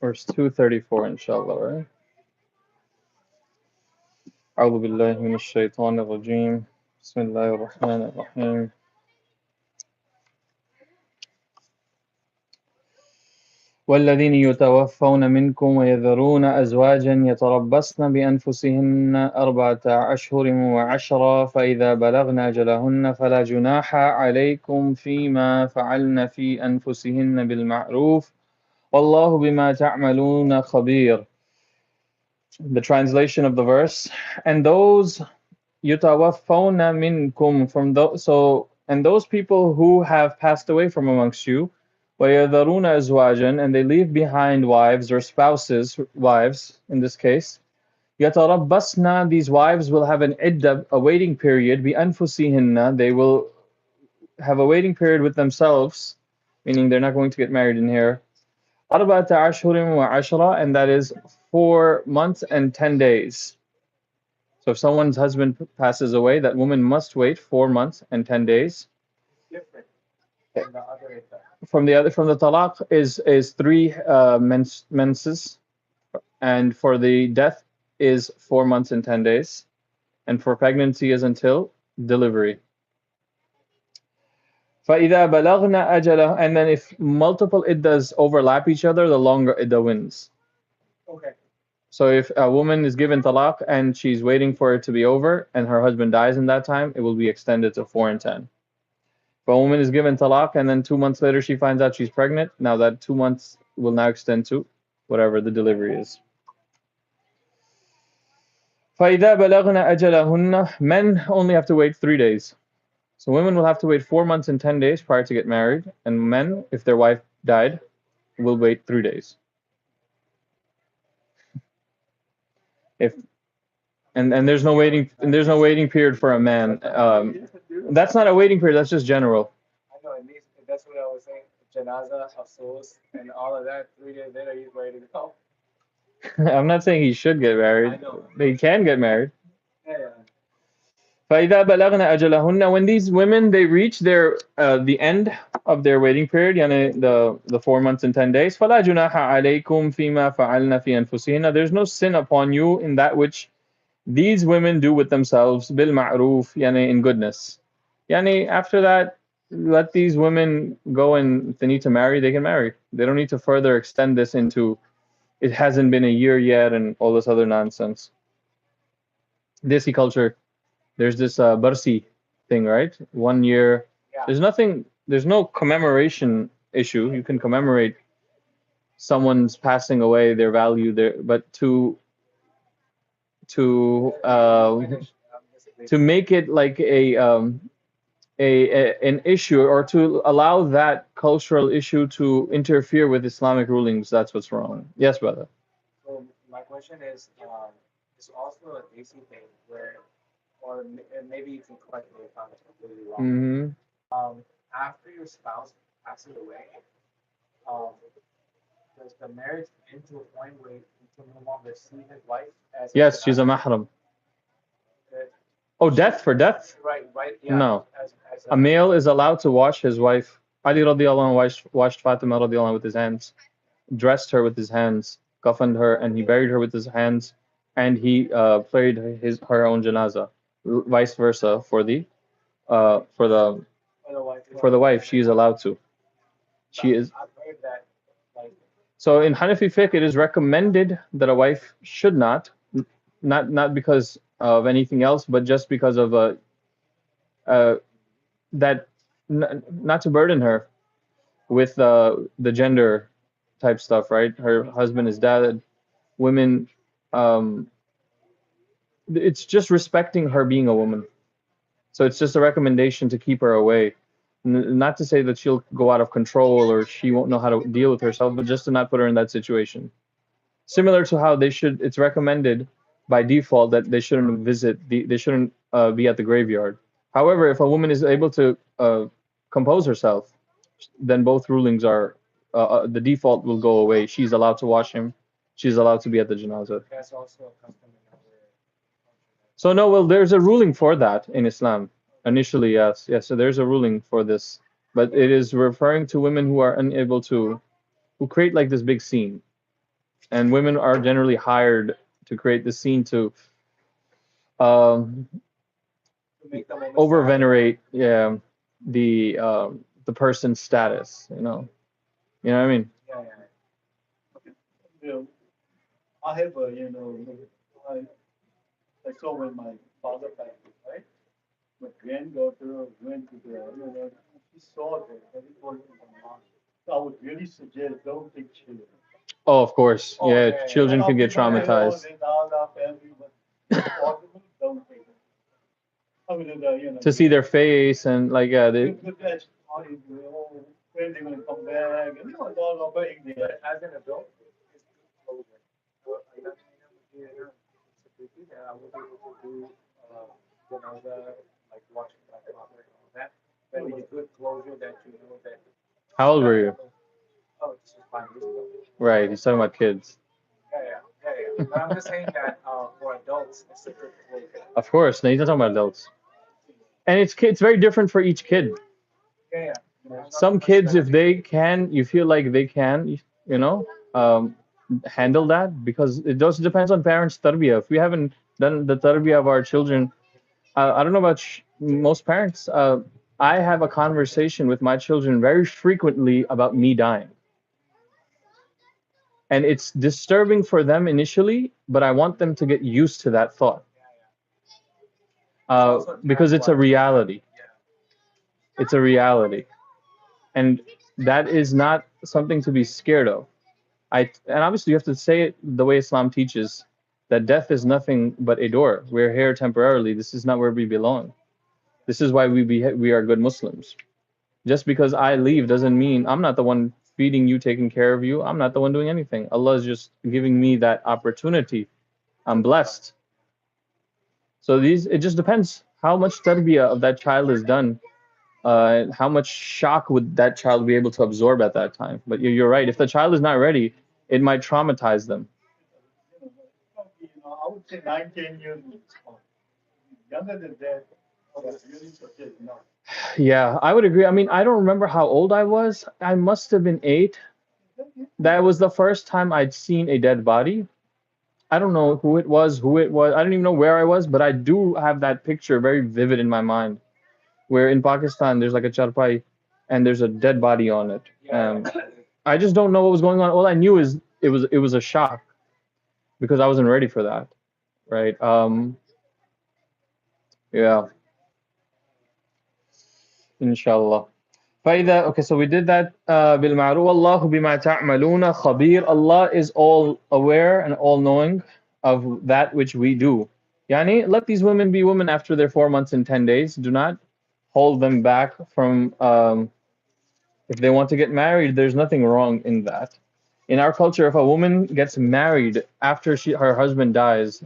Verse 234 inshallah, right? أعوذ بالله من الشيطان الرجيم بسم الله الرحمن الرحيم والذين يتوفون منكم ويذرون أزواجا يتربصن بأنفسهن 4 أشهر وعشرا فإذا بلغن أجلهن فلا جناح عليكم فيما فعلن في أنفسهن بالمعروف والله بما تعملون خبير. The translation of the verse, and those yutawaffawna minkum, from those, and those people who have passed away from amongst you, وَيَذَرُونَ أَزْوَاجًا, and they leave behind wives or spouses, wives in this case, يَتَرَبَّصْنَ, these wives will have an iddah, a waiting period, بِأَنفُسِهِنَّ, they will have a waiting period with themselves, meaning they're not going to get married in here, أَرْبَعَةَ أَشْهُرٍ وَعَشْرًا, and that is 4 months and 10 days. So if someone's husband passes away, that woman must wait 4 months and 10 days. Different from the other iddah. From the talaq is 3 menses, and for the death is 4 months and 10 days, and for pregnancy is until delivery. فَإِذَا بَلَغْنَا أَجَلَهُ, and then if multiple iddahs overlap each other, the longer iddah wins. Okay. So if a woman is given talaq and she's waiting for it to be over and her husband dies in that time, it will be extended to 4 and 10. If a woman is given talaq and then 2 months later she finds out she's pregnant, now that 2 months will now extend to whatever the delivery is. فَإِذَا بَلَغْنَا أَجَلَهُنَّ, men only have to wait 3 days. So women will have to wait 4 months and 10 days prior to get married, and men, if their wife died, will wait 3 days. If and there's no waiting period for a man. That's not a waiting period. That's just general. I know, at least that's what I was saying. Janaza, Asos, and all of that. 3 days later, he's ready to go. I'm not saying he should get married. I know. He can get married. Yeah. فَإِذَا بَلَغْنَا أَجَلَهُنَّ, when these women they reach their the end of their waiting period, يعني the 4 months and 10 days, فَلَا جُنَاحَ عَلَيْكُمْ فِيمَا فَعَلْنَ فِي أَنفُسِهِنَّ, there's no sin upon you in that which these women do with themselves, بالمعروف, يعني in goodness. Yani after that, let these women go, and if they need to marry, they can marry. They don't need to further extend this into it hasn't been a year yet and all this other nonsense. Desi culture, there's this barsi thing, right? 1 year. Yeah. There's no commemoration issue. You can commemorate someone's passing away, their value, but to make it like an issue, or to allow that cultural issue to interfere with Islamic rulings, that's what's wrong. Yes, brother. So my question is, it's also a Desi thing where, or maybe you can correct me if I'm completely wrong. After your spouse passes away, does the marriage end to a point where you can no longer see his wife as? Yes, she's a mahram. Oh, death for death? Right. Yeah. No. A male is allowed to wash his wife. Ali radiallahu anhu washed Fatima radiallahu anha with his hands, dressed her with his hands, coffined her, and he buried her with his hands, and he prayed her own janazah. Vice versa for the wife, she is allowed to. She is. So in Hanafi fiqh, it is recommended that a wife should not because of anything else, but just because of that not to burden her with the gender type stuff, right? Her husband is dead. Women, it's just respecting her being a woman. So it's just a recommendation to keep her away. Not to say that she'll go out of control or she won't know how to deal with herself, but just to not put her in that situation. Similar to how it's recommended by default that they shouldn't they shouldn't be at the graveyard. However, if a woman is able to compose herself, then both rulings are, the default will go away. She's allowed to wash him. She's allowed to be at the janazah. That's also a custom. So no, well, there's a ruling for that in Islam. Initially, yes. So there's a ruling for this, but it is referring to women who are unable to, who create like this big scene. and women are generally hired to create the scene to um, over venerate, yeah, the person's status. You know what I mean? Yeah, yeah. I have a, I saw when my father passed away, right? My granddaughter went to she saw that it was in the mom. So I would really suggest don't take children. Oh, of course. Oh, Yeah, yeah, children yeah. can get traumatized. With all our family, but if possible, don't take them. I mean, To see their face and like, yeah, they. that's funny, when they're going to come back, and it's all about India. But as an adult, it's good closure. I got I was able to do janaza, like watching my father and all that. But it's good closure that you know that. How old were you? Oh, this was 5 years ago. Right, he's talking about kids. Yeah. But I'm just saying that for adults, it's a good closure. Of course, no, he's not talking about adults. And it's very different for each kid. Yeah. Some kids, if they can, you feel like they can, um, handle that, because it also depends on parents' tarbiyah. If we haven't done the tarbiyah of our children, I don't know about most parents. I have a conversation with my children very frequently about me dying. And it's disturbing for them initially, but I want them to get used to that thought. Because it's a reality. It's a reality. And that is not something to be scared of. And obviously you have to say it the way Islam teaches, that death is nothing but a door. We're here temporarily. This is not where we belong. This is why we are good Muslims. Just because I leave doesn't mean I'm not the one feeding you, taking care of you. I'm not the one doing anything. Allah is just giving me that opportunity. I'm blessed. So it just depends how much tarbiyah of that child is done. How much shock would that child be able to absorb at that time? But you're right. If the child is not ready, it might traumatize them. I would say 9, 10 years. Younger than that, I would really suggest not. Yeah, I would agree. I mean, I don't remember how old I was. I must have been 8. That was the first time I'd seen a dead body. I don't know who it was. I don't even know where I was, but I do have that picture very vivid in my mind, where in Pakistan there's like a charpai and there's a dead body on it. I just don't know what was going on. All I knew is it was a shock because I wasn't ready for that, right? Yeah, inshallah. Okay, so we did that. بالمعروف والله بما تعملون خبير. Allah is all aware and all knowing of that which we do. Yani, let these women be women after their 4 months and 10 days. Do not hold them back from, if they want to get married, there's nothing wrong in that. In our culture, if a woman gets married after her husband dies,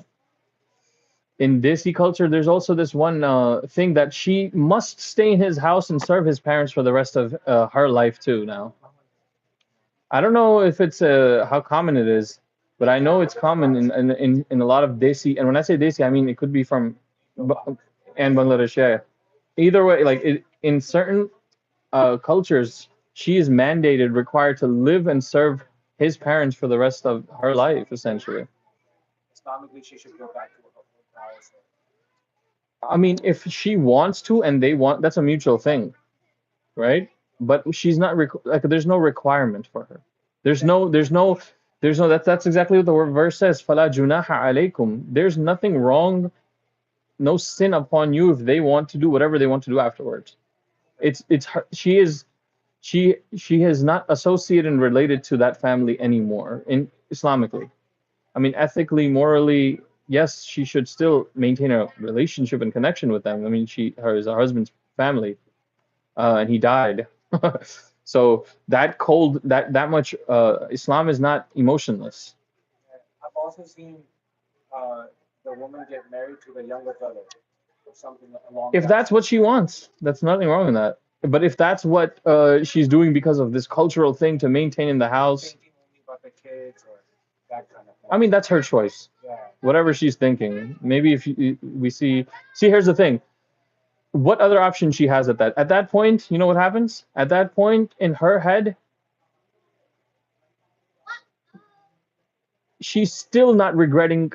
in Desi culture, there's also this one thing that she must stay in his house and serve his parents for the rest of her life too. Now, I don't know if it's how common it is, but I know it's common in a lot of Desi. And when I say Desi, I mean it could be from and Bangladesh. Yeah. Either way, like in certain cultures, she is mandated, required to live and serve his parents for the rest of her life, essentially. Islamically, she should go back to her house. I mean, if she wants to and they want, that's a mutual thing, right? But she's not like there's no requirement for her. There's no that's exactly what the word verse says. Fala junaha alaykum. There's nothing wrong, no sin upon you if they want to do whatever they want to do afterwards. It's her, she has not associated and related to that family anymore in Islamically. I mean, ethically, morally, yes, she should still maintain a relationship and connection with them. I mean, her is her husband's family, and he died. So that much, Islam is not emotionless. I've also seen the woman get married to the younger brother or something along. If that's what she wants, that's nothing wrong in that. But if that's what she's doing because of this cultural thing to maintain in the house, thinking only about the kids or that kind of thing. I mean, that's her choice. Yeah. Whatever she's thinking. Maybe if we see, here's the thing. What other option she has at that point, you know what happens? At that point in her head, she's still not regretting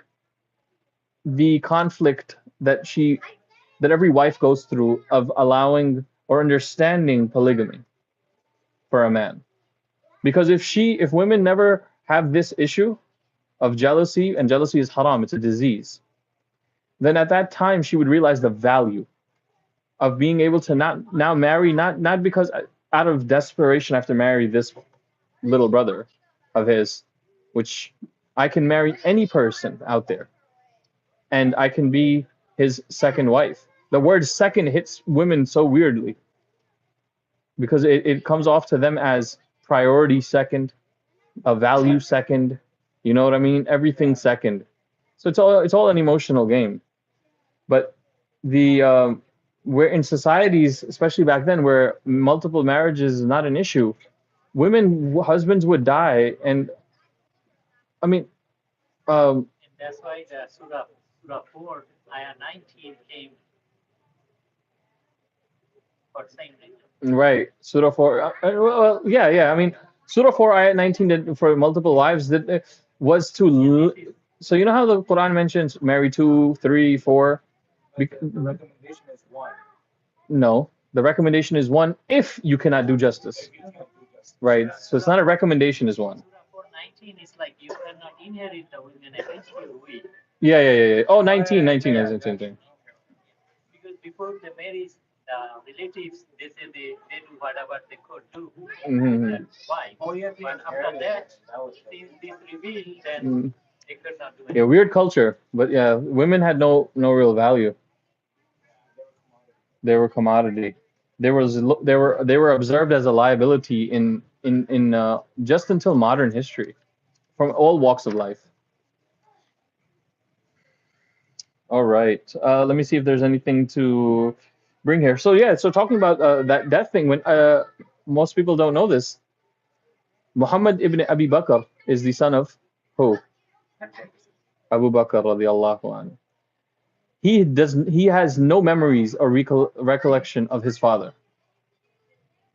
the conflict that every wife goes through of allowing or understanding polygamy for a man. Because if women never have this issue of jealousy, and jealousy is haram, it's a disease, then at that time she would realize the value of being able to not now marry, not because out of desperation I have to marry this little brother of his, which I can marry any person out there and I can be his second wife. The word second hits women so weirdly because it comes off to them as priority second, a value second, you know what I mean? Everything second. So it's all an emotional game. But the where in societies, especially back then, where multiple marriages is not an issue, husbands would die, and I mean, And that's why the Surah 4, Ayah 19 came for saying that. right, Surah 4. Well, yeah. I mean, Surah 4, Ayat 19 did, for multiple wives was to. So you know how the Quran mentions marry 2, 3, 4. The recommendation is 1. No, the recommendation is 1 if you cannot do justice. Right. So it's not a recommendation is 1. Surah 4:19 is like you cannot inherit the women against your will. Yeah. Oh, 19 is the same thing. Because before the marriage, the relatives, they say they do whatever they could do Mhm. with that wife. But after that, since this revealed, then they could not do anything. Yeah, weird culture, but yeah, women had no real value. They were commodity. They were observed as a liability in just until modern history, from all walks of life. All right, let me see if there's anything to bring here. So yeah, so talking about that thing, when most people don't know this, Muhammad ibn Abi Bakr is the son of who? Abu Bakr radiallahu anhu. He has no memories or recollection of his father.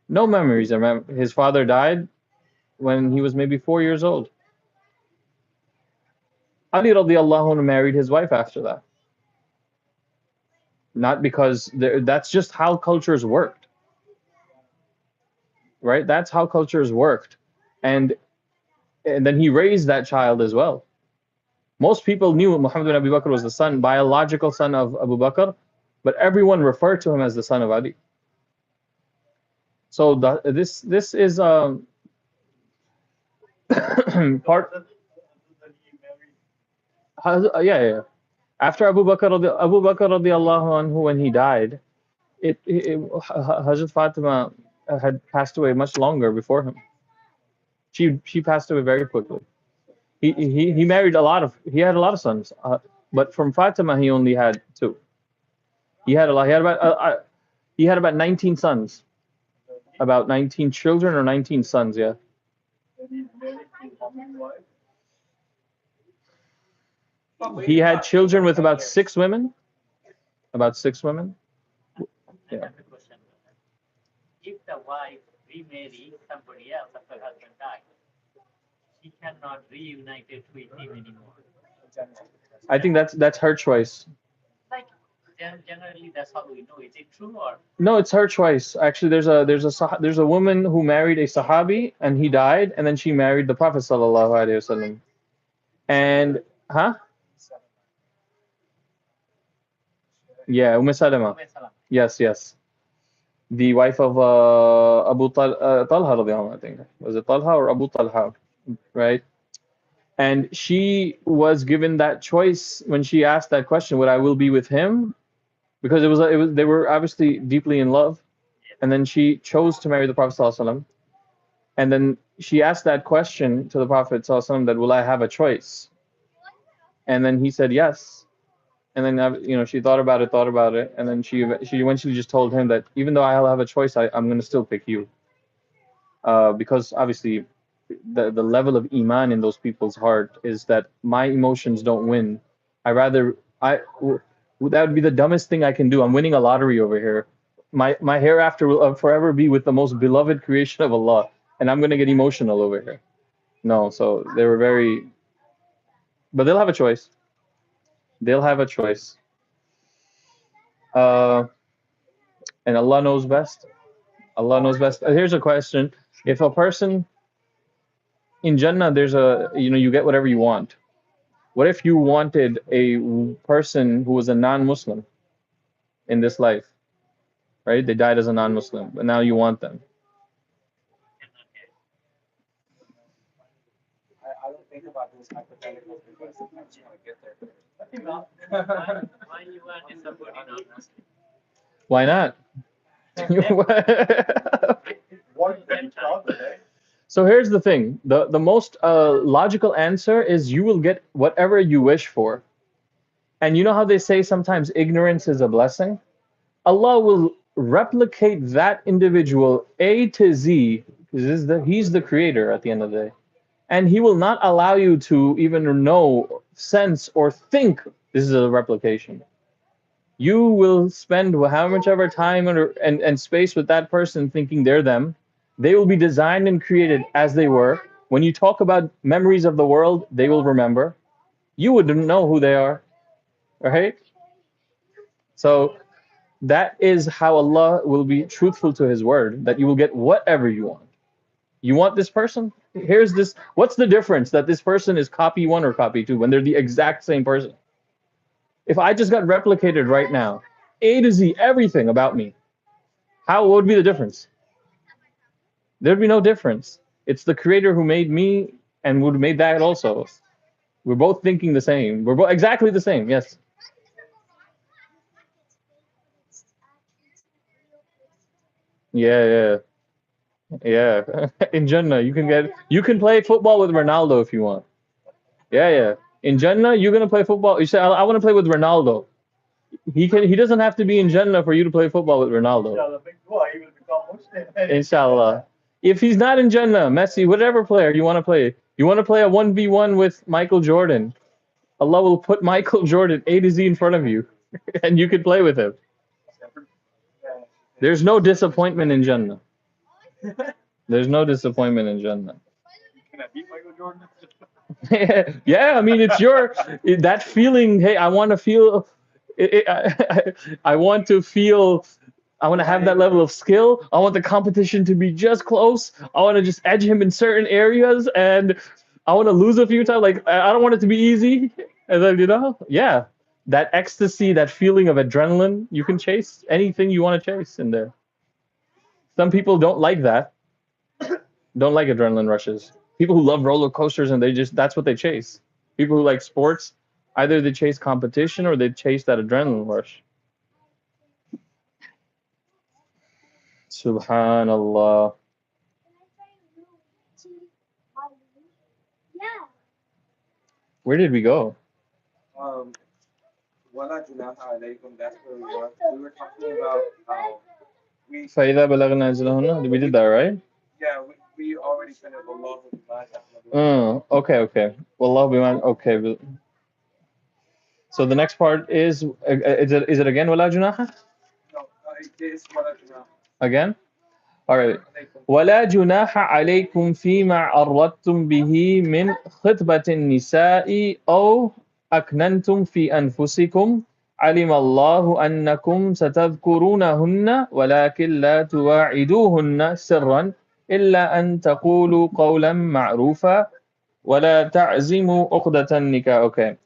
No memories. His father died when he was maybe 4 years old. Ali radiallahu anhu married his wife after that. Not because that's just how cultures worked. Right? That's how cultures worked. And then he raised that child as well. Most people knew Muhammad bin Abi Bakr was the biological son of Abu Bakr, but everyone referred to him as the son of Ali. So this is part. Yeah. After Abu Bakr radiallahu anhu, when he died, Hazrat Fatima had passed away much longer before him. She passed away very quickly. He married he had a lot of sons, but from Fatima he only had 2. He had a lot. He had about 19 sons, about 19 children or 19 sons. Yeah. He had children with about 6 women. About 6 women. Yeah. Question. If the wife remarries somebody else after her husband died, she cannot reunite it with him anymore. I think that's her choice. Like generally, that's how we know. Is it true or? No, it's her choice. Actually, there's a woman who married a Sahabi and he died, and then she married the Prophet sallallahu alaihi wasallam. And yeah, Salama. Yes. The wife of Abu Talha radiallahu anhu, I think. Was it Talha or Abu Talha? Right? And she was given that choice when she asked that question, would I will be with him? Because they were obviously deeply in love. And then she chose to marry the Prophet sallallahu alaihi wasallam. And then she asked that question to the Prophet sallallahu alaihi wasallam, that will I have a choice? And then he said yes. And then she thought about it, and then she eventually just told him that even though I'll have a choice, I'm going to still pick you, because obviously the level of iman in those people's heart is that my emotions don't win. That would be the dumbest thing I can do. I'm winning a lottery over here. My hereafter will forever be with the most beloved creation of Allah, and I'm going to get emotional over here. No, so they were very But they'll have a choice. They'll have a choice. And Allah knows best. Allah knows best. Here's a question. If a person in Jannah, there's a, you get whatever you want. What if you wanted a person who was a non-Muslim in this life, right? They died as a non-Muslim, but now you want them. I don't think about this hypothetical because I just want to get there. Why you want somebody non-Muslim? Why not? So here's the thing. The most logical answer is you will get whatever you wish for. And you know how they say sometimes ignorance is a blessing? Allah will replicate that individual A to Z, because he's the creator at the end of the day. And he will not allow you to even know, sense, or think this is a replication. You will spend how much ever time and space with that person thinking they're them. They will be designed and created as they were. When you talk about memories of the world, they will remember. You wouldn't know who they are, right? So that is how Allah will be truthful to His word, that you will get whatever you want. You want this person? Here's this. What's the difference that this person is copy 1 or copy 2 when they're the exact same person? If I just got replicated right now, A to Z, everything about me, what would be the difference? There'd be no difference. It's the creator who made me and would have made that also. We're both thinking the same. We're both exactly the same, yes. Yeah. In Jannah, you can play football with Ronaldo if you want. Yeah. In Jannah, you're gonna play football. You say, I want to play with Ronaldo. He doesn't have to be in Jannah for you to play football with Ronaldo. Inshallah. If he's not in Jannah, Messi, whatever player you want to play a 1v1 with Michael Jordan. Allah will put Michael Jordan A to Z in front of you, and you can play with him. There's no disappointment in Jannah. There's no disappointment in Jannah. Can I beat Michael Jordan? Yeah, I mean, it's that feeling. Hey, I want to feel. I want to feel. I want to have that level of skill. I want the competition to be just close. I want to just edge him in certain areas, and I want to lose a few times. Like, I don't want it to be easy. And then, yeah, that ecstasy, that feeling of adrenaline, you can chase anything you want to chase in there. Some people don't like that. Don't like adrenaline rushes. People who love roller coasters and that's what they chase. People who like sports, either they chase competition or they chase that adrenaline rush. Subhanallah. Where did we go? وَلَا جُنَاحَ عَلَيْكُمْ. That's where we were. We were talking about فَإِذَا بَلَغْنَا أَجَلَهُنَّ. We did that, right? Yeah, we already finished Allah. Okay. Wallahu biman. Okay. So the next part is it again وَلَا جُنَاحَ? No, it is وَلَا جُنَاحَ. Again? All right. ولا جناح عليكم فيما عرضتم به من خطبة النساء أو أكننتم في أنفسكم علم الله أنكم ستذكرونهن ولكن لا تواعدوهن سرا إلا أن تقولوا قولا معروفا ولا تعزموا عقدة النكاح. Okay.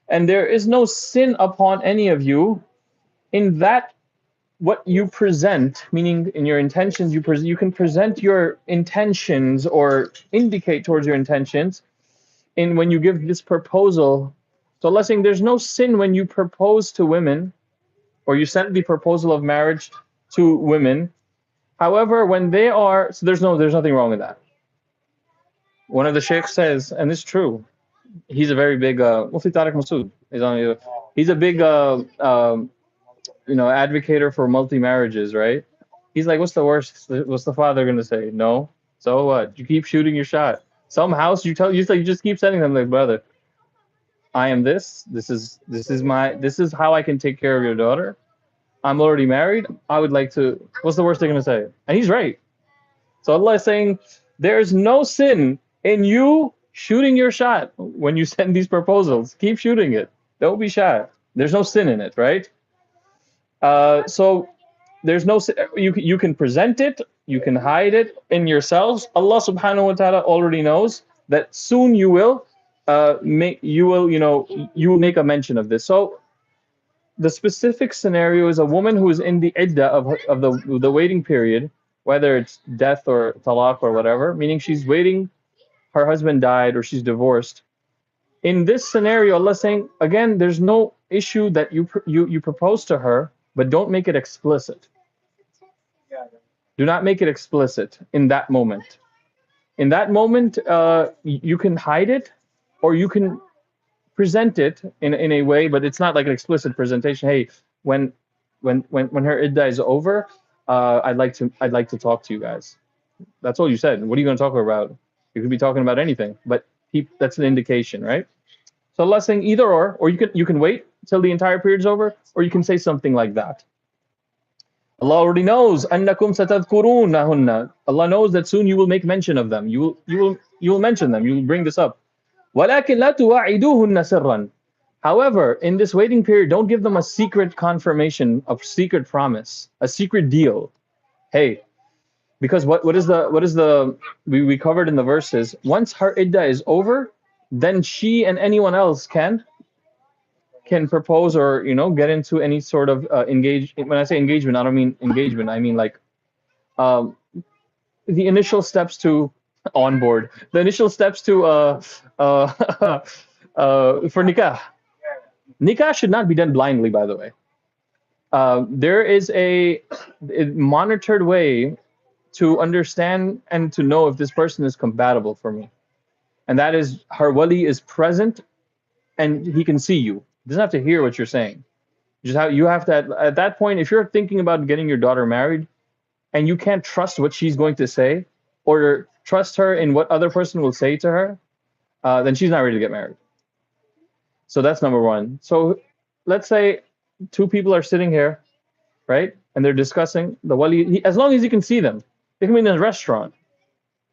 And there is no sin upon any of you in that what you present, meaning in your intentions, you can present your intentions or indicate towards your intentions in when you give this proposal. So Allah saying there's no sin when you propose to women or you send the proposal of marriage to women. However, when they are, so there's nothing wrong with that. One of the sheikhs says, and it's true, he's a very big Mufti Tariq Masood. He's a big advocator for multi-marriages, right? He's like, what's the worst? What's the father gonna say? No. So what? You keep shooting your shot. Some house you just keep sending them like, brother, I am this. This is how I can take care of your daughter. I'm already married. I would like to. What's the worst they're gonna say? And he's right. So Allah is saying, there's no sin in you shooting your shot when you send these proposals. Keep shooting it. Don't be shy. There's no sin in it, right? So there's no, you can present it, you can hide it in yourselves. Allah subhanahu wa ta'ala already knows that soon you will you will make a mention of this. So the specific scenario is a woman who is in the iddah of the waiting period, whether it's death or talaq or whatever, meaning she's waiting, her husband died or she's divorced. In this scenario, Allah is saying, again, there's no issue that you propose to her, but don't make it explicit. Do not make it explicit in that moment. In that moment, you can hide it, or you can present it in a way, but it's not like an explicit presentation. Hey, when her iddah is over, I'd like to talk to you guys. That's all you said. What are you going to talk about? You could be talking about anything, but that's an indication, right? So Allah's saying either or you can wait till the entire period's over, or you can say something like that. Allah already knows annakum satadhkurunahunna. Allah knows that soon you will make mention of them. You will mention them. You will bring this up. Walakin la tuwa'iduhunna sirran. However, in this waiting period, don't give them a secret confirmation, a secret promise, a secret deal. Hey, because what is the we covered in the verses, once her iddah is over, then she and anyone else can propose or get into any sort of engage. When I say engagement, I don't mean engagement. I mean like the initial steps to onboard, the initial steps to for nikah. Nikah should not be done blindly, by the way. There is a monitored way to understand and to know if this person is compatible for me. And that is, her wali is present and he can see you. He doesn't have to hear what you're saying. You have to, at that point, if you're thinking about getting your daughter married and you can't trust what she's going to say or trust her in what other person will say to her, then she's not ready to get married. So that's number one. So let's say two people are sitting here, right? And they're discussing the wali, as long as you can see them. They can be in a restaurant.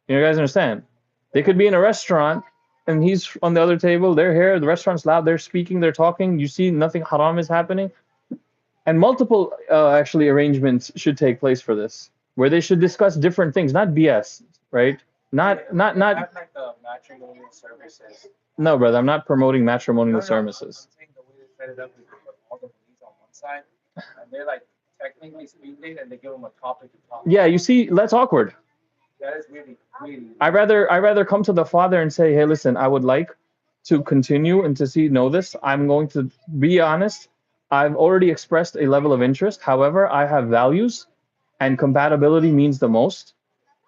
You guys understand? They could be in a restaurant and he's on the other table, they're here, the restaurant's loud, they're speaking, they're talking, you see nothing haram is happening. And multiple actually arrangements should take place for this, where they should discuss different things, not BS, right? Not like the matrimonial services. No, brother, I'm not promoting matrimonial services. I'm saying the way they set it up is they put all the beliefs on one side, and they're like technically speaking, and they give them a topic to talk. Yeah, you see, that's awkward. That is really. I rather come to the father and say, hey, listen, I would like to continue and to know this. I'm going to be honest. I've already expressed a level of interest. However, I have values, and compatibility means the most,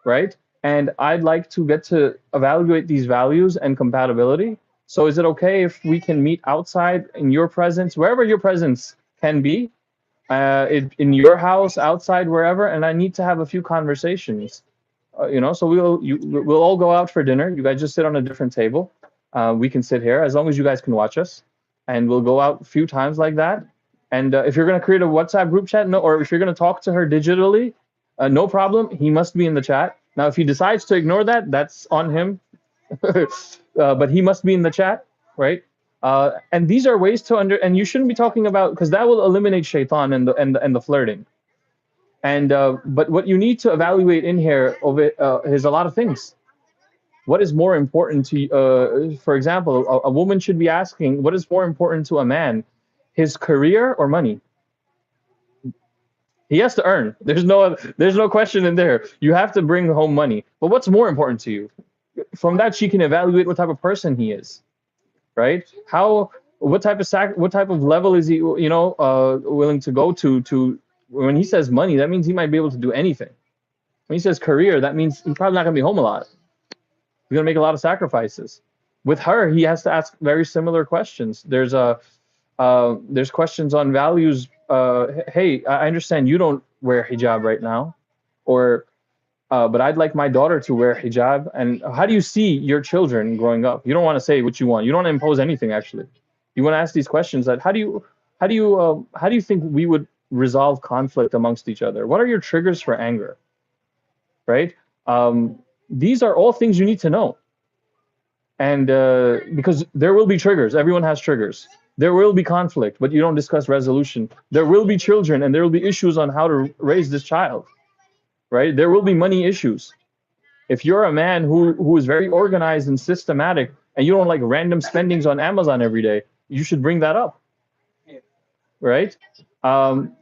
right? And I'd like to get to evaluate these values and compatibility. So is it okay if we can meet outside in your presence, wherever your presence can be, in your house, outside, wherever, and I need to have a few conversations. So we'll all go out for dinner. You guys just sit on a different table. We can sit here as long as you guys can watch us, and we'll go out a few times like that. And if you're going to create a WhatsApp group chat, or if you're going to talk to her digitally, no problem. He must be in the chat. Now, if he decides to ignore that, that's on him. But he must be in the chat, right? And these are ways to and you shouldn't be talking about, because that will eliminate shaitan and the flirting. And but what you need to evaluate in here is a lot of things. What is more important to for example, a woman should be asking, what is more important to a man, his career or money? He has to earn. There's no question in there. You have to bring home money. But what's more important to you? From that, she can evaluate what type of person he is, right? What type of level is he, willing to go to. When he says money, that means he might be able to do anything. When he says career, that means he's probably not going to be home a lot. He's going to make a lot of sacrifices. With her, he has to ask very similar questions. There's questions on values. Hey, I understand you don't wear hijab right now, but I'd like my daughter to wear hijab. And how do you see your children growing up? You don't want to say what you want. You don't want to impose anything, actually. You want to ask these questions that how do you think we would resolve conflict amongst each other? What are your triggers for anger? Right? These are all things you need to know. And because there will be triggers, everyone has triggers. There will be conflict, but you don't discuss resolution. There will be children, and there will be issues on how to raise this child, right? There will be money issues. If you're a man who is very organized and systematic, and you don't like random spendings on Amazon every day, you should bring that up, right?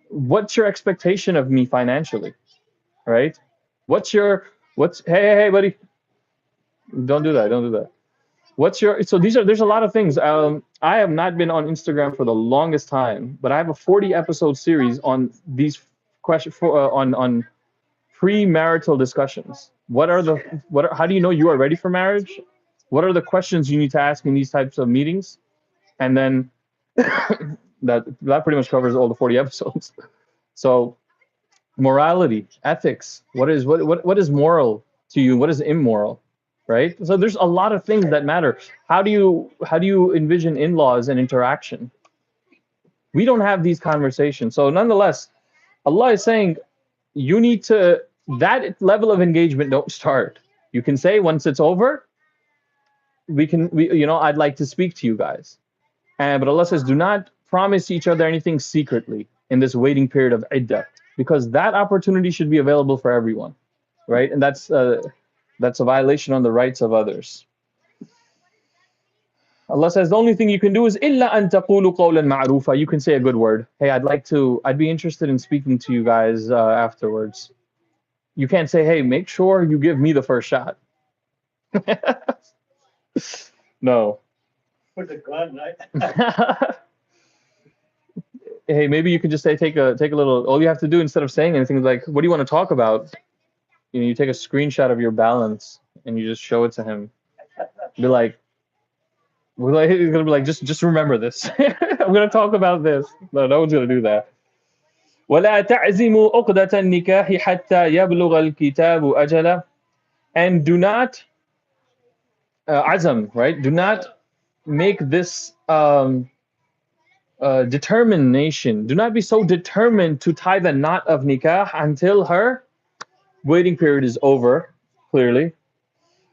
What's your expectation of me financially, right? What's hey buddy, don't do that, don't do that. What's your so these are there's a lot of things. I have not been on Instagram for the longest time, but I have a 40 episode series on these questions on premarital discussions. How do you know you are ready for marriage? What are the questions you need to ask in these types of meetings? And then that pretty much covers all the 40 episodes. So morality, ethics, what is moral to you? What is immoral? Right? So there's a lot of things that matter. How do you envision in-laws and interaction? We don't have these conversations. So nonetheless, Allah is saying you need to that level of engagement don't start. You can say once it's over, I'd like to speak to you guys. But Allah says, do not promise each other anything secretly in this waiting period of iddah, because that opportunity should be available for everyone, right? And that's a violation on the rights of others. Allah says the only thing you can do is illa an taqulu qawlan ma'rufa. You can say a good word. Hey, I'd be interested in speaking to you guys afterwards. You can't say, hey, make sure you give me the first shot. No. Put the gun, right? Hey, maybe you could just say take a little. All you have to do instead of saying anything is like, what do you want to talk about? You take a screenshot of your balance and you just show it to him. Be like, he's gonna be like, just remember this. I'm gonna talk about this. No one's gonna do that. ولا تعزموا عقدة النكاح حتى يبلغ الكتاب أجله. And do not azam, right? Do not make this determination. Do not be so determined to tie the knot of nikah until her waiting period is over, clearly.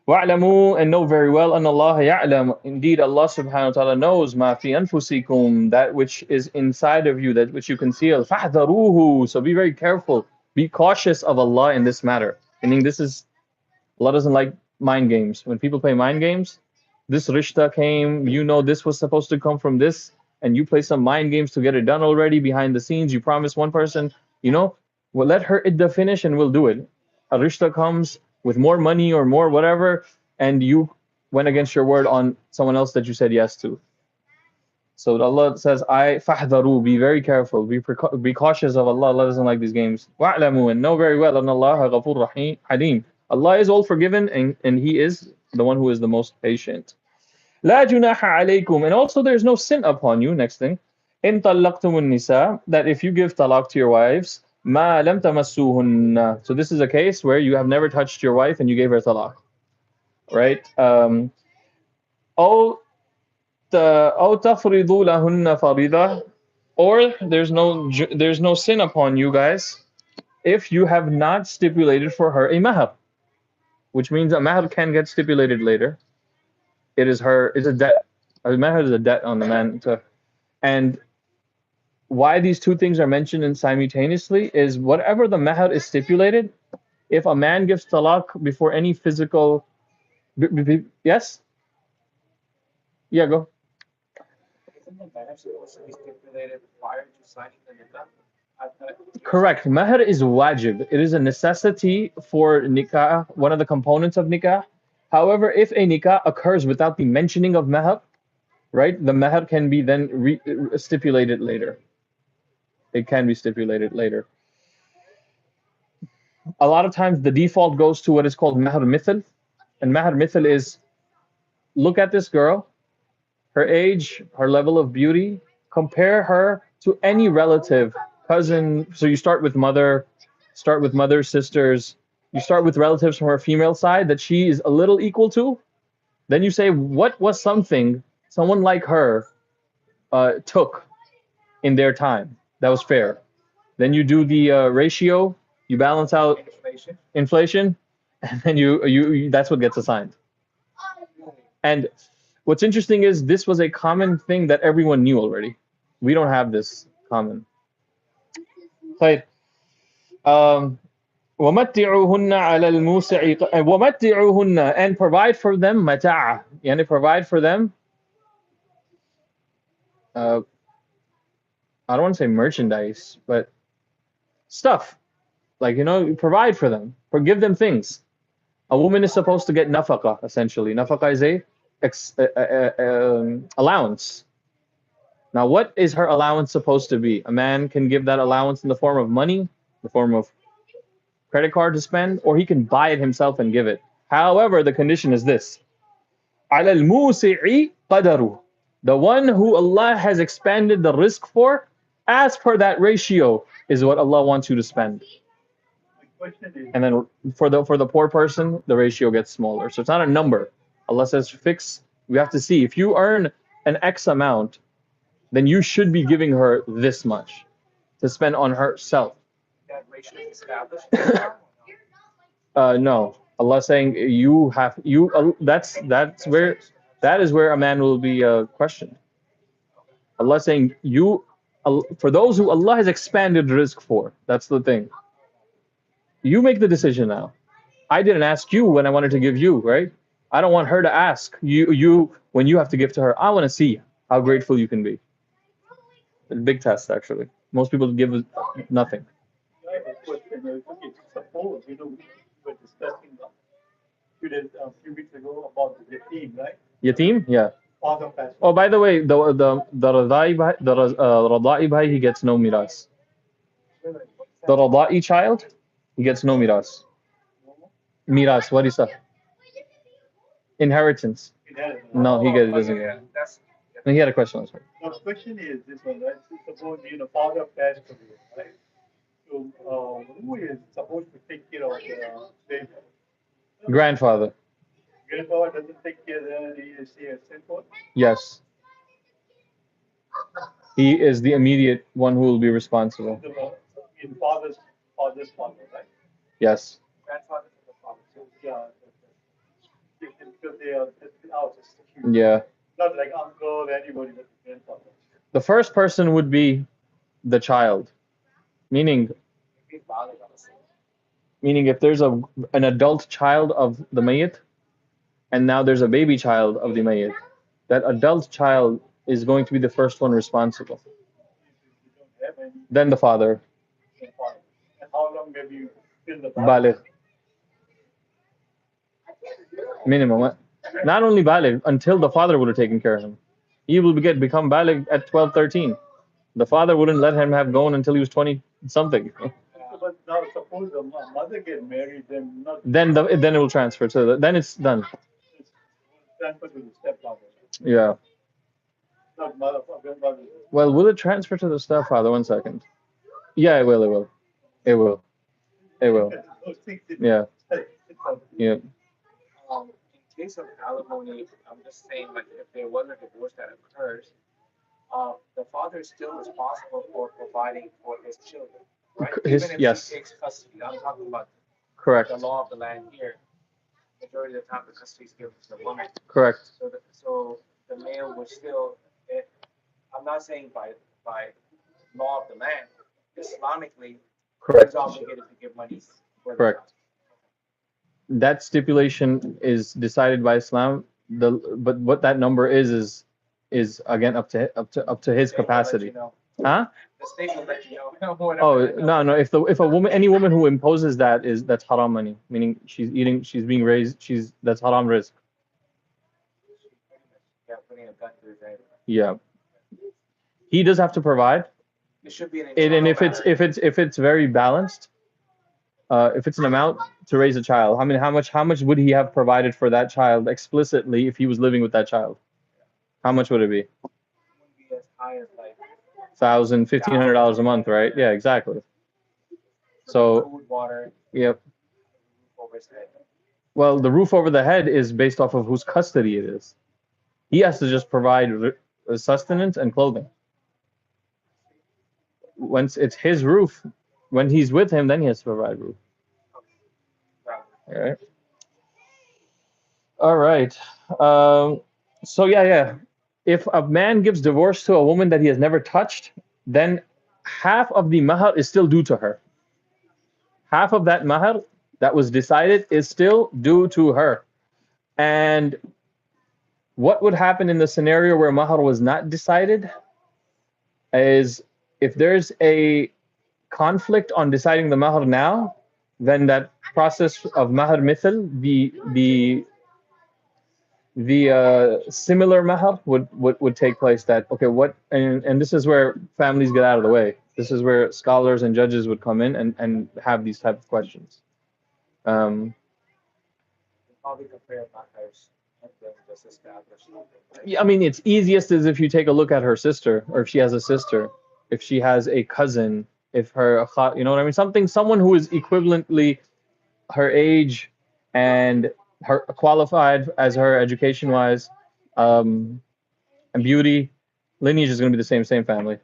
وَاعْلَمُوا, and know very well, أَنَّ اللَّهَ يَعْلَمُ, indeed Allah subhanahu wa ta'ala knows مَا فِي أَنفُسِكُمْ, that which is inside of you, that which you conceal. فَاحْذَرُوهُ, so be very careful, be cautious of Allah in this matter. Meaning Allah doesn't like mind games. When people play mind games, this rishta came, this was supposed to come from this, and you play some mind games to get it done already behind the scenes. You promise one person, well, let her idda finish and we'll do it. A rishta comes with more money or more whatever, and you went against your word on someone else that you said yes to. So Allah says, فَاحْذَرُوا, be very careful, be cautious of Allah. Allah doesn't like these games. وَاعْلَمُوا, and know very well, أَنَّ اللَّهَ غَفُورٌ حَلِيمٌ, Allah is all forgiven, and He is the one who is the most patient. لَا جُنَاحَ عَلَيْكُمْ, and also there's no sin upon you. Next thing, إِن طَلَّقْتُمُ النِّسَاءَ, that if you give talaq to your wives, مَا لَمْ تَمَسُّوهُنَّ, so this is a case where you have never touched your wife and you gave her talaq, right? أو تَفْرِضُوا لَهُنَّ فَرِيضَةً, or there's no sin upon you guys if you have not stipulated for her a mahar, which means a mahar can get stipulated later. It's a debt. A mahar is a debt on the man. And why these two things are mentioned in simultaneously is whatever the mahar is stipulated, if a man gives talaq before any physical... Yes? Yeah, go. Isn't the mahar supposed to be stipulated prior to signing the nikah? Correct. Mahar is wajib. It is a necessity for nikah, one of the components of nikah. However, if a nikah occurs without the mentioning of mahar, right, the mahar can be then stipulated later. It can be stipulated later. A lot of times the default goes to what is called mahar mithal. And mahar mithal is, look at this girl, her age, her level of beauty, compare her to any relative, cousin. So you start with mother, sisters. You start with relatives from her female side that she is a little equal to. Then you say, what was something someone like her took in their time that was fair? Then you do the ratio, you balance out inflation, and then you that's what gets assigned. And what's interesting is this was a common thing that everyone knew already. We don't have this common. طيب. ومتعوهن على الموسع ومتعوهن, and provide for them متاع, يعني provide for them I don't want to say merchandise, but stuff. Like, you provide for them, or give them things. A woman is supposed to get nafaqah, essentially. Nafaqah is a allowance. Now, what is her allowance supposed to be? A man can give that allowance in the form of money, the form of credit card to spend, or he can buy it himself and give it. However, the condition is this. عَلَى الْمُوسِعِ قَدَرُهُ. The one who Allah has expanded the risk for, as per that ratio, is what Allah wants you to spend. And then for the poor person, the ratio gets smaller. So it's not a number. Allah says fix. We have to see if you earn an X amount, then you should be giving her this much to spend on herself. That ratio is established. No. Allah saying that is where a man will be questioned. Allah saying for those who Allah has expanded risk for. That's the thing. You make the decision now. I didn't ask you when I wanted to give you, right? I don't want her to ask you when you have to give to her. I want to see how grateful you can be. It's a big test, actually. Most people give nothing. Suppose, we were discussing a few weeks ago about the yatim, right? Yatim? Yeah. Father passed. Oh, by the way, the Rada'i bhai, he gets no miras. The Rada'i child, he gets no miras. Miras, what is that? Inheritance. No, he doesn't get it. No, he had a question. The question is this one, right? Suppose father passed away, right? So who is supposed to take care of the baby? Grandfather. Grandfather doesn't take care, then he is sinful? Yes. He is the immediate one who will be responsible. In father's father, right? Yes. Grandfather to the father. Yeah. Because they are out. Yeah. Not like uncle, anybody, but grandfather. The first person would be the child, meaning if there's an adult child of the mayyit, and now there's a baby child of the mayyit, that adult child is going to be the first one responsible. Then the father. And how long have you been the Baligh. Minimum. Not only baligh, until the father would have taken care of him. He will become baligh at 12, 13. The father wouldn't let him have gone until he was 20 something. But now suppose the mother get married, then not. Then it will transfer to then it's done. Transfer to the stepfather. Yeah. Not mother, grandfather. Well, will it transfer to the stepfather? 1 second. Yeah, it will. It will. It will. It will. Yeah. Yeah. In case of alimony, I'm just saying, like, if there was a divorce that occurs, the father is still responsible for providing for his children, right? Even if yes. he takes custody. I'm talking about correct. The law of the land here. Majority of the time, the custody is given to the woman. Correct. So the male would still. I'm not saying by law of the land. Islamically, correct. he's obligated to give money. Correct. That stipulation is decided by Islam. But what that number is again up to his capacity. Huh? The state will let you know. Oh no! If any woman who imposes that's haram money, meaning she's being raised, that's haram risk. Yeah, putting a gun to his head. Yeah. He does have to provide. It should be an and if it's very balanced, if it's an amount to raise a child, how much would he have provided for that child explicitly if he was living with that child? How much would it be? It wouldn't be as high as like $1,000, $1,500 a month, right? Yeah, exactly. So food, water. Yep. Over his head. Well, the roof over the head is based off of whose custody it is. He has to just provide sustenance and clothing. Once it's his roof, when he's with him, then he has to provide roof. All right. All right. So yeah. If a man gives divorce to a woman that he has never touched, then half of the mahar is still due to her. Half of that mahar that was decided is still due to her. And what would happen in the scenario where mahar was not decided is if there's a conflict on deciding the mahar now, then that process of mahar mithal, the similar mahar would take place. That okay, what and this is where families get out of the way. This is where scholars and judges would come in and have these type of questions. Um, Probably compare matters and then just establish something. yeah, I mean, it's easiest is if you take a look at her sister, or if she has a sister, if she has a cousin, if her, you know what I mean, someone who is equivalently her age and her qualified as her education wise, and beauty, lineage is going to be the same family.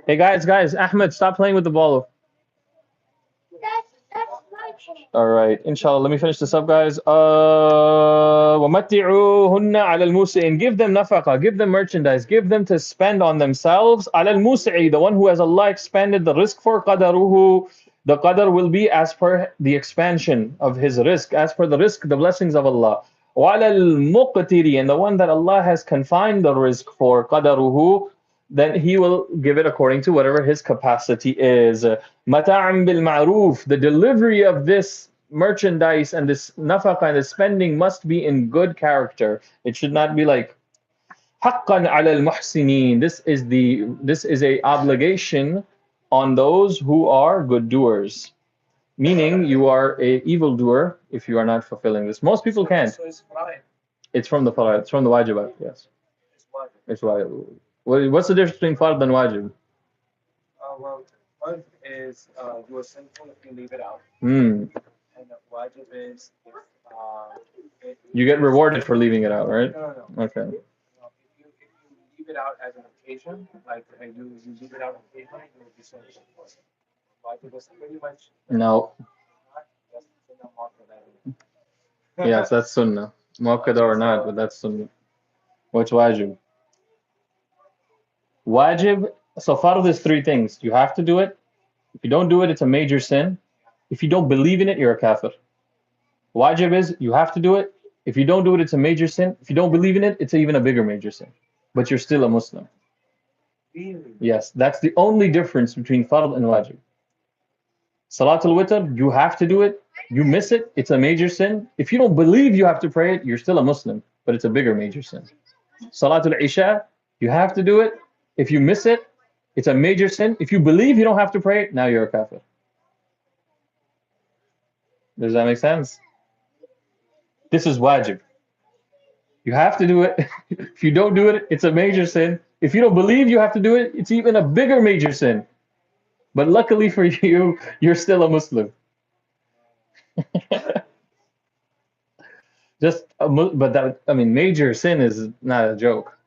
Hey guys, Ahmed, stop playing with the ball. All right, inshallah, let me finish this up, guys. وَمَتِّعُوهُنَّ عَلَى الْمُوسِعِ, and give them nafaqa, give them merchandise, give them to spend on themselves. عَلَى الْمُوسِعِ, the one who has Allah expanded the risk for, قَدَرُهُ, the qadar will be as per the expansion of his risk, as per the risk, the blessings of Allah. وَعَلَى الْمُقْتِرِ, and the one that Allah has confined the risk for, قَدَرُهُ, then he will give it according to whatever his capacity is. Mata'am bil ma'ruf, the delivery of this merchandise and this nafaqa and the spending must be in good character. It should not be like haqqan ala al-muhsinin. This is a obligation on those who are good doers. Meaning you are a evil doer if you are not fulfilling this. Most people can't. So it's fine. It's from the fara'id, it's from the wajibat, yes. It's wajib. What's the difference between fard and wajib? Well, fard is you are sinful if you leave it out. Hmm. And the wajib is if You get rewarded for leaving it out, right? No. Okay. If you leave it out as an occasion, like you leave it out occasionally, you will be sinful. Wajib is pretty much No. that's sunnah mu'akkada. Yes, that's sunnah. Muakkada or not, but that's sunnah. What's wajib? Wajib, so fard is three things. You have to do it. If you don't do it, it's a major sin. If you don't believe in it, you're a kafir. Wajib is you have to do it. If you don't do it, it's a major sin. If you don't believe in it, it's even a bigger major sin. But you're still a Muslim. Really? Yes, that's the only difference between fard and wajib. Salatul Witr, you have to do it. You miss it, it's a major sin. If you don't believe you have to pray it, you're still a Muslim, but it's a bigger major sin. Salatul Isha, you have to do it. If you miss it, it's a major sin. If you believe you don't have to pray it, now you're a kafir. Does that make sense? This is wajib. You have to do it. If you don't do it, it's a major sin. If you don't believe you have to do it, it's even a bigger major sin. But luckily for you, you're still a Muslim. But that, I mean, major sin is not a joke.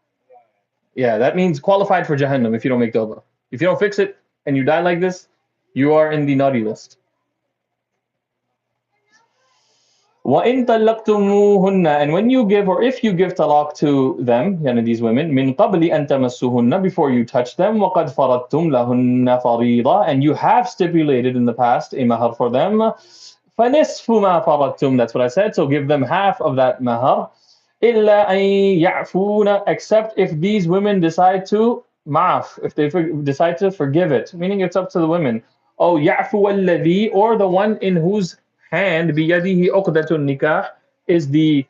Yeah, that means qualified for Jahannam if you don't make tawbah. If you don't fix it and you die like this, you are in the naughty list. وَإِن طَلَّقْتُمُوهُنَّ, and when you give or if you give talaq to them, yani these women, مِن قَبْلِ أَن تَمَسُّوهُنَّ, before you touch them, وَقَدْ فَرَضْتُمْ لَهُنَّ فَرِيضًا, and you have stipulated in the past a mahar for them, فَنِصْفُ مَا فَرَضْتُمْ, that's what I said, so give them half of that mahar, إِلَّا أَن يَعْفُونَ, except if these women decide to ma'af, if they decide to forgive it, meaning it's up to the women. Oh, يَعْفُوَ الَّذِي, or the one in whose hand بِيَدِهِ عُقْدَةُ النِّكَاحِ is the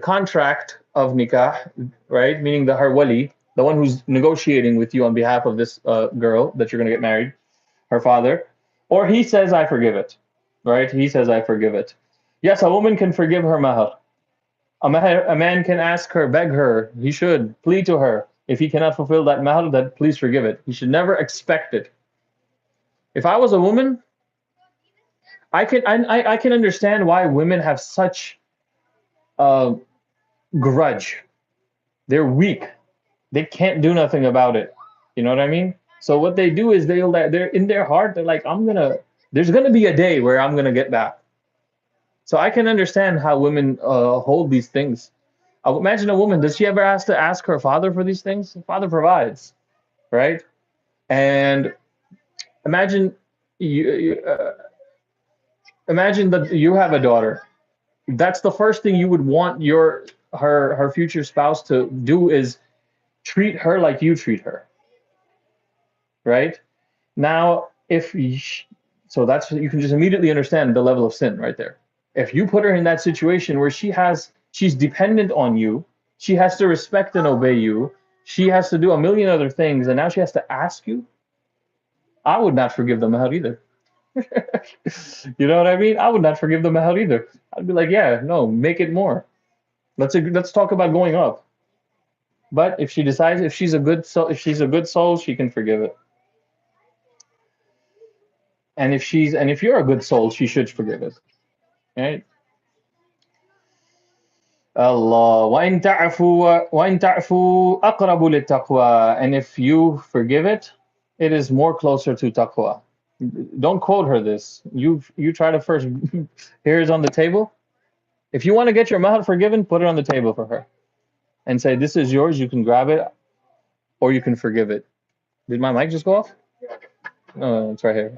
contract of nikah, right? Meaning her wali, the one who's negotiating with you on behalf of this girl that you're going to get married, her father, or he says, I forgive it, right? He says, I forgive it. Yes, a woman can forgive her mahar. A man can ask her, beg her, he should plead to her. If he cannot fulfill that mahar, then please forgive it. He should never expect it. If I was a woman, I can understand why women have such grudge. They're weak. They can't do nothing about it. You know what I mean? So what they do is they're in their heart, they're like, there's gonna be a day where I'm gonna get back. So I can understand how women hold these things. Imagine a woman, does she ever have to ask her father for these things? The father provides, right? And imagine imagine that you have a daughter. That's the first thing you would want her future spouse to do is treat her like you treat her, right? Now, so that's you can just immediately understand the level of sin right there. If you put her in that situation where she's dependent on you, she has to respect and obey you, she has to do a million other things, and now she has to ask you, I would not forgive the mahar either. You know what I mean? I would not forgive the mahar either. I'd be like, yeah, no, make it more. Let's talk about going up. But if she decides if she's a good soul, she can forgive it. And if you're a good soul, she should forgive it. Right? Allah. وَإِن تَعْفُوا أَقْرَبُ لِلتَّقْوَى. And if you forgive it, it is more closer to taqwa. Don't quote her this. You try to first here is on the table. If you want to get your mahar forgiven, put it on the table for her. And say, this is yours, you can grab it, or you can forgive it. Did my mic just go off? No, it's right here.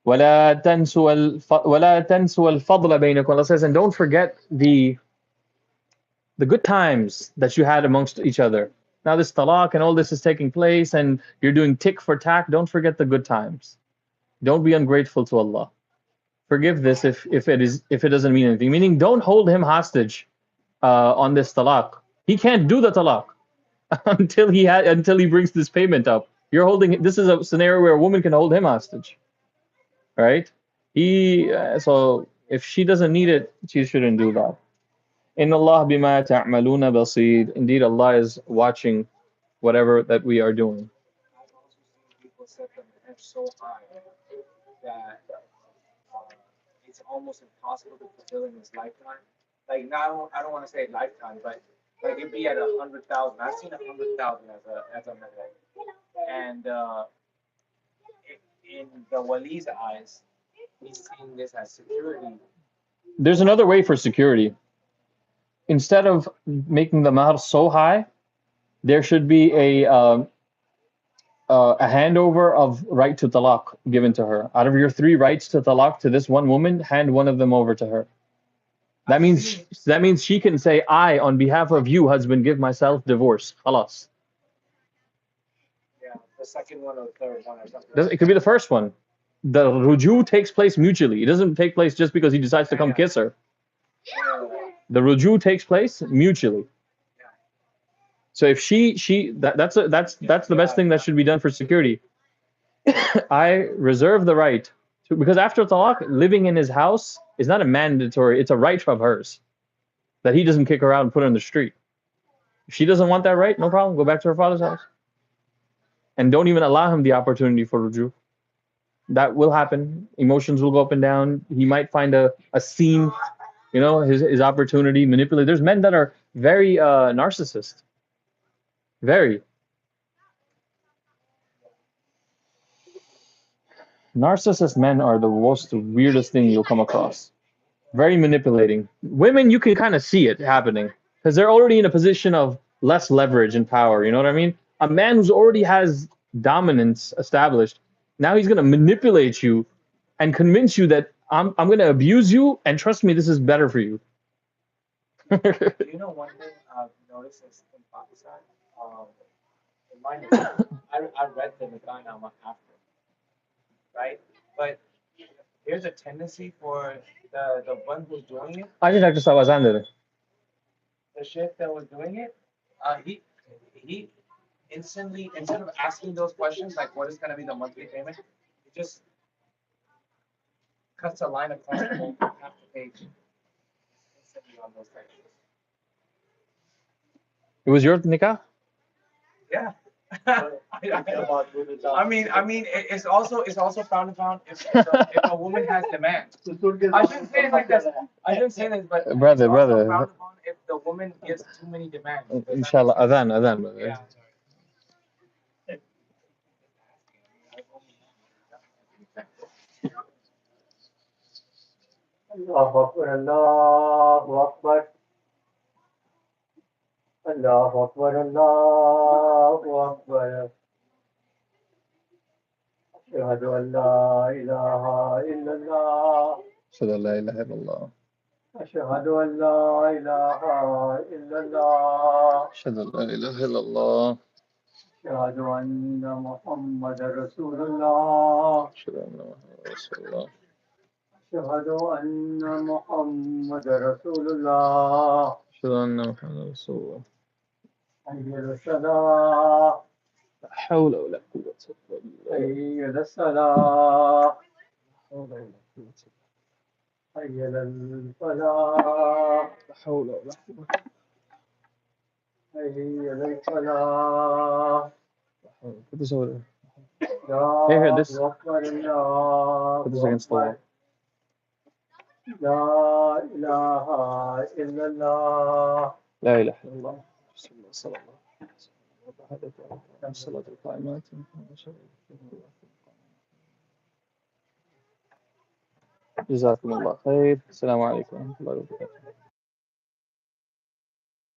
وَلَا تَنْسُوا الْفَضْلَ بَيْنَكُمْ. Allah says, and don't forget the good times that you had amongst each other. Now this talaq and all this is taking place and you're doing tick for tack. Don't forget the good times. Don't be ungrateful to Allah. Forgive this if it doesn't mean anything. Meaning don't hold him hostage on this talaq. He can't do the talaq until he brings this payment up. This is a scenario where a woman can hold him hostage. Right? So if she doesn't need it, she shouldn't do that. Inna Allah bima ta'maluna basir. Indeed, Allah is watching whatever that we are doing. I've also seen people set the hedge so high that it's almost impossible to fulfill in this lifetime. Like, now, I don't want to say lifetime, but like it'd be at 100,000. I've seen 100,000 as a minimum, and in the wali's eyes, he's seeing this as security. There's another way for security. Instead of making the mahr so high, there should be a handover of right to talaq given to her. Out of your 3 rights to talaq to this one woman, hand one of them over to her. That means she can say, I, on behalf of you, husband, give myself divorce. Khalas. Yeah, the second one or the third one or something. It could be the first one. The ruju takes place mutually. It doesn't take place just because he decides to come kiss her. The ruju takes place mutually. So if that's the best thing that should be done for security. I reserve the right to, because after talaq, living in his house is not a mandatory, it's a right of hers that he doesn't kick her out and put her in the street. If she doesn't want that right, no problem, go back to her father's house. And don't even allow him the opportunity for ruju. That will happen. Emotions will go up and down. He might find a scene, his opportunity, manipulate. There's men that are very narcissist. Very. Narcissist men are the weirdest thing you'll come across. Very manipulating. Women, you can kind of see it happening because they're already in a position of less leverage and power. You know what I mean? A man who's already has dominance established, now he's going to manipulate you and convince you that I'm going to abuse you, and trust me, this is better for you. You know, one thing I've noticed is in Pakistan, in my I read the Nikah after, right? But there's a tendency for the one who's doing it. I just have to stop The sheikh that was doing it, he instantly, instead of asking those questions like what is going to be the monthly payment, he just cuts a line across the whole half the page instantly on those questions. It was your nikah? Yeah. I mean, it's also frowned upon if a woman has demand. I shouldn't say it like this. I shouldn't say this, but brother. Frowned upon if the woman gives too many demands. Inshallah, adhan, brother. Yeah. الله أكبر الله أكبر الله أكبر الله أكبر أشهد أن لا إله إلا الله أشهد أن لا إله إلا الله أشهد أن لا إله إلا الله أشهد أن لا إله إلا الله أشهد أن محمدا رسول الله أشهد أن محمدا رسول الله أشهد أن محمدا رسول الله أشهد أن محمدا رسول الله حي على الصلاة لا حول ولا قوة إلا بالله حي على الصلاة لا حول ولا قوة حي على الفلاح لا حول ولا قوة حي على الفلاح Put this over there. Here, الله this. أكبر الله Put this against the أكبر wall. لا إله إلا الله لا إله إلا الله رسول الله صلى الله عليه وسلم الصلاة القائمات جزاكم الله خير. السلام عليكم ورحمة الله وبركاته.